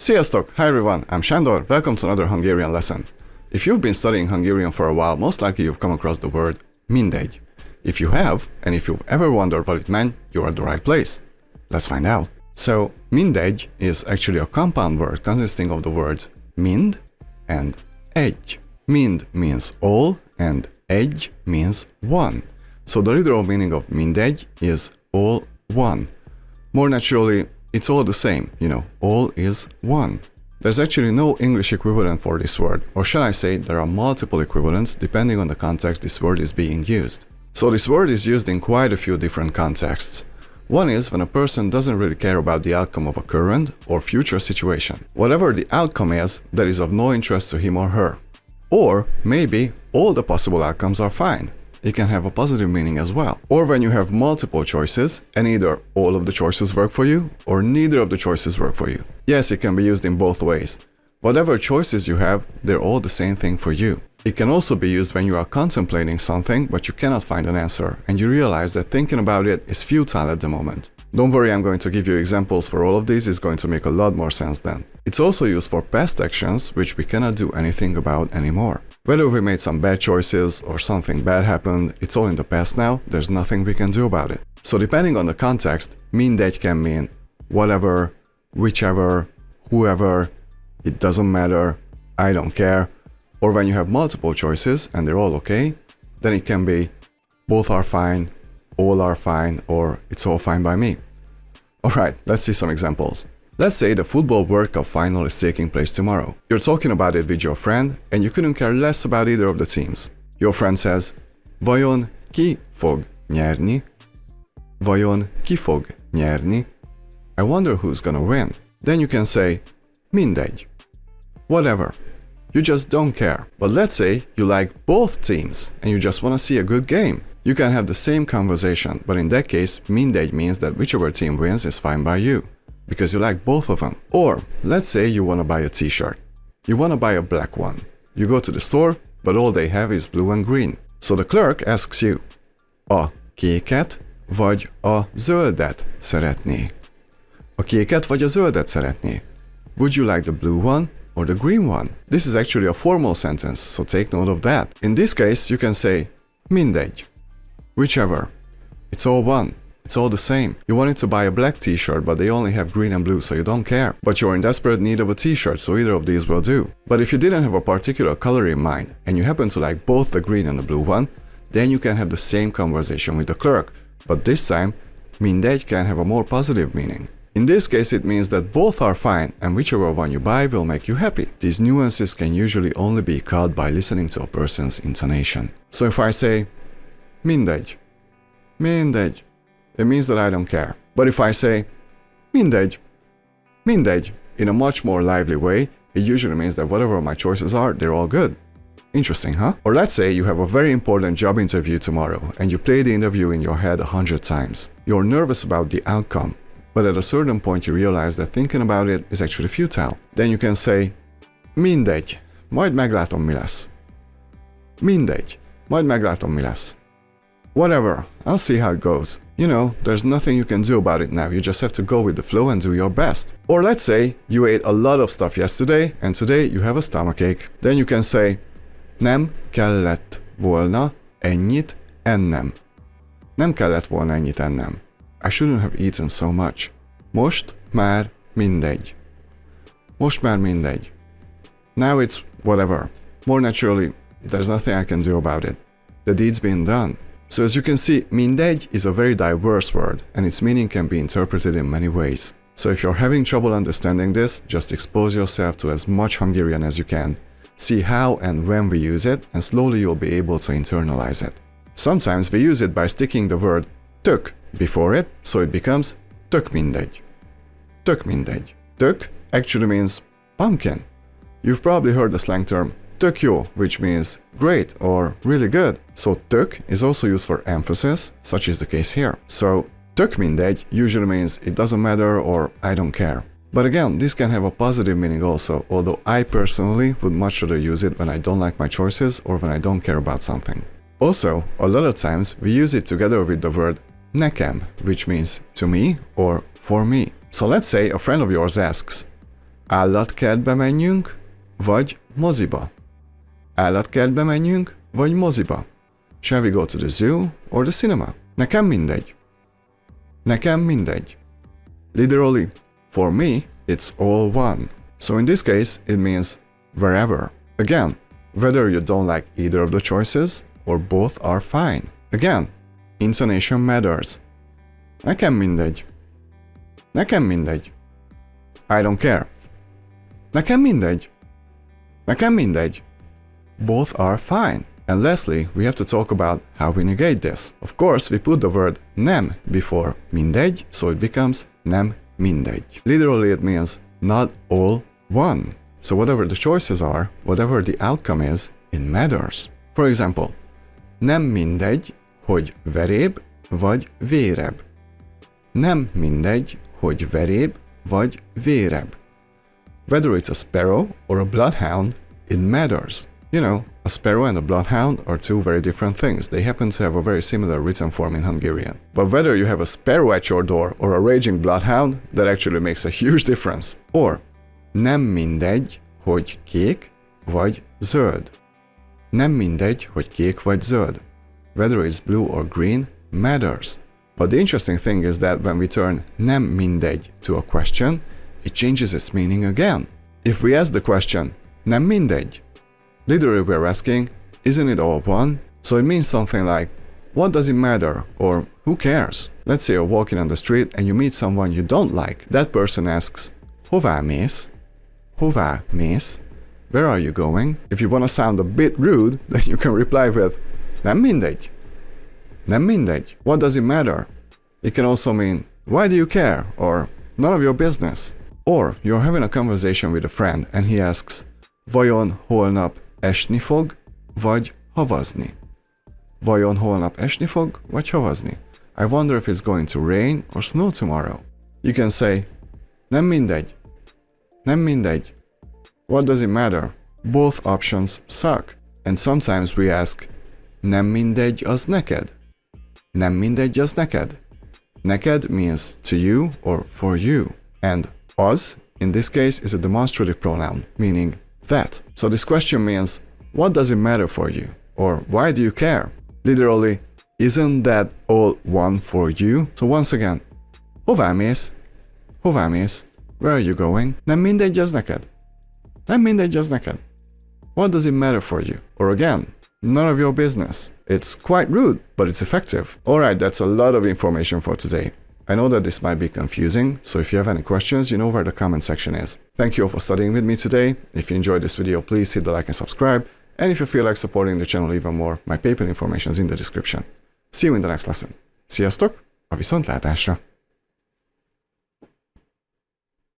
Sziasztok! Hi everyone, I'm Sándor. Welcome to another Hungarian lesson. If you've been studying Hungarian for a while, most likely you've come across the word mindegy. If you have, and if you've ever wondered what it meant, you're at the right place. Let's find out. So, mindegy is actually a compound word consisting of the words mind and egy. Mind means all, and egy means one. So the literal meaning of mindegy is all one. More naturally, it's all the same, all is one. There's actually no English equivalent for this word, or shall I say, there are multiple equivalents depending on the context this word is being used. So this word is used in quite a few different contexts. One is when a person doesn't really care about the outcome of a current or future situation. Whatever the outcome is, that is of no interest to him or her. Or maybe all the possible outcomes are fine. It can have a positive meaning as well. Or when you have multiple choices and either all of the choices work for you or neither of the choices work for you. Yes, it can be used in both ways. Whatever choices you have, they're all the same thing for you. It can also be used when you are contemplating something but you cannot find an answer and you realize that thinking about it is futile at the moment. Don't worry, I'm going to give you examples for all of these. It's going to make a lot more sense then. It's also used for past actions which we cannot do anything about anymore. Whether we made some bad choices or something bad happened, it's all in the past now, there's nothing we can do about it. So depending on the context, mindegy can mean whatever, whichever, whoever, it doesn't matter, I don't care. Or when you have multiple choices and they're all okay, then it can be both are fine, all are fine, or it's all fine by me. Alright, let's see some examples. Let's say the football World Cup final is taking place tomorrow. You're talking about it with your friend and you couldn't care less about either of the teams. Your friend says, Vajon ki fog nyerni? Vajon ki fog nyerni? I wonder who's gonna win. Then you can say, mindegy. Whatever. You just don't care. But let's say you like both teams and you just want to see a good game. You can have the same conversation, but in that case, mindegy means that whichever team wins is fine by you, because you like both of them. Or, let's say you want to buy a t-shirt. You want to buy a black one. You go to the store, but all they have is blue and green. So the clerk asks you, a kéket vagy a zöldet szeretné? A kéket vagy a zöldet szeretné? Would you like the blue one or the green one? This is actually a formal sentence, so take note of that. In this case, you can say mindegy. Whichever. It's all one. It's all the same. You wanted to buy a black t-shirt, but they only have green and blue, so you don't care. But you're in desperate need of a t-shirt, so either of these will do. But if you didn't have a particular color in mind, and you happen to like both the green and the blue one, then you can have the same conversation with the clerk. But this time, mindegy can have a more positive meaning. In this case, it means that both are fine, and whichever one you buy will make you happy. These nuances can usually only be caught by listening to a person's intonation. So if I say, mindegy, mindegy, it means that I don't care. But if I say, mindegy, mindegy, in a much more lively way, it usually means that whatever my choices are, they're all good. Interesting, huh? Or let's say you have a very important job interview tomorrow, and you play the interview in your head 100 times. You're nervous about the outcome, but at a certain point you realize that thinking about it is actually futile. Then you can say, mindegy, majd meglátom mi lesz. Mindegy, majd meglátom mi lesz. Whatever, I'll see how it goes. There's nothing you can do about it now, you just have to go with the flow and do your best. Or let's say you ate a lot of stuff yesterday and today you have a stomachache. Then you can say, nem kellett volna ennyit ennem. Nem kellett volna ennyit ennem. I shouldn't have eaten so much. Most már mindegy. Most már mindegy. Now it's whatever. More naturally, there's nothing I can do about it. The deed's been done. So as you can see, mindegy is a very diverse word, and its meaning can be interpreted in many ways. So if you're having trouble understanding this, just expose yourself to as much Hungarian as you can. See how and when we use it, and slowly you'll be able to internalize it. Sometimes we use it by sticking the word tök before it, so it becomes tök mindegy. Tök mindegy. Tök actually means pumpkin. You've probably heard the slang term tök jó, which means great or really good. So tök is also used for emphasis, such is the case here. So tök mindegy usually means it doesn't matter or I don't care. But again, this can have a positive meaning also, although I personally would much rather use it when I don't like my choices or when I don't care about something. Also, a lot of times we use it together with the word nekem, which means to me or for me. So let's say a friend of yours asks, Állatkertbe menjünk, vagy moziba? Állatkertbe menjünk, vagy moziba? Shall we go to the zoo or the cinema? Nekem mindegy. Nekem mindegy. Literally, for me, it's all one. So in this case, it means wherever. Again, whether you don't like either of the choices or both are fine. Again, intonation matters. Nekem mindegy. Nekem mindegy. I don't care. Nekem mindegy. Nekem mindegy. Both are fine. And lastly, we have to talk about how we negate this. Of course, we put the word nem before mindegy, so it becomes nem mindegy. Literally, it means not all one. So whatever the choices are, whatever the outcome is, it matters. For example, nem mindegy, hogy veréb vagy véreb. Nem mindegy, hogy veréb vagy véreb. Whether it's a sparrow or a bloodhound, it matters. You know, a sparrow and a bloodhound are two very different things. They happen to have a very similar written form in Hungarian. But whether you have a sparrow at your door or a raging bloodhound, that actually makes a huge difference. Or, nem mindegy, hogy kék vagy zöld. Nem mindegy, hogy kék vagy zöld. Whether it's blue or green matters. But the interesting thing is that when we turn nem mindegy to a question, it changes its meaning again. If we ask the question, nem mindegy, literally we're asking, isn't it all one? So it means something like, what does it matter? Or who cares? Let's say you're walking on the street and you meet someone you don't like. That person asks, hová mész? Hová mész? Where are you going? If you want to sound a bit rude, then you can reply with, nem mindegy. Nem mindegy. What does it matter? It can also mean, why do you care? Or none of your business. Or you're having a conversation with a friend and he asks, vajon holnap esni fog, vagy havazni? Vajon holnap esni fog, vagy havazni? I wonder if it's going to rain or snow tomorrow. You can say, nem mindegy. Nem mindegy. What does it matter? Both options suck. And sometimes we ask, nem mindegy az neked? Nem mindegy az neked? Neked means to you or for you. And az, in this case, is a demonstrative pronoun, meaning that. So this question means, what does it matter for you? Or why do you care? Literally, isn't that all one for you? So once again, hová mész? Hová mész? Where are you going? Nem mindegy az neked? Nem mindegy az neked? What does it matter for you? Or again, none of your business. It's quite rude, but it's effective. Alright, that's a lot of information for today. I know that this might be confusing, so if you have any questions, you know where the comment section is. Thank you all for studying with me today. If you enjoyed this video, please hit the like and subscribe. And if you feel like supporting the channel even more, my PayPal information is in the description. See you in the next lesson. Sziasztok! A viszontlátásra!